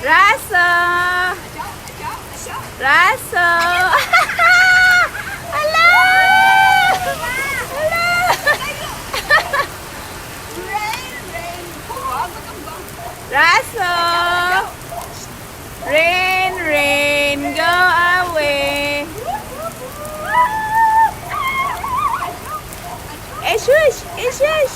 Raso! Raso! Hala! Hala! Raso! Rain, rain, go away! Eh, shush! Eh, shush!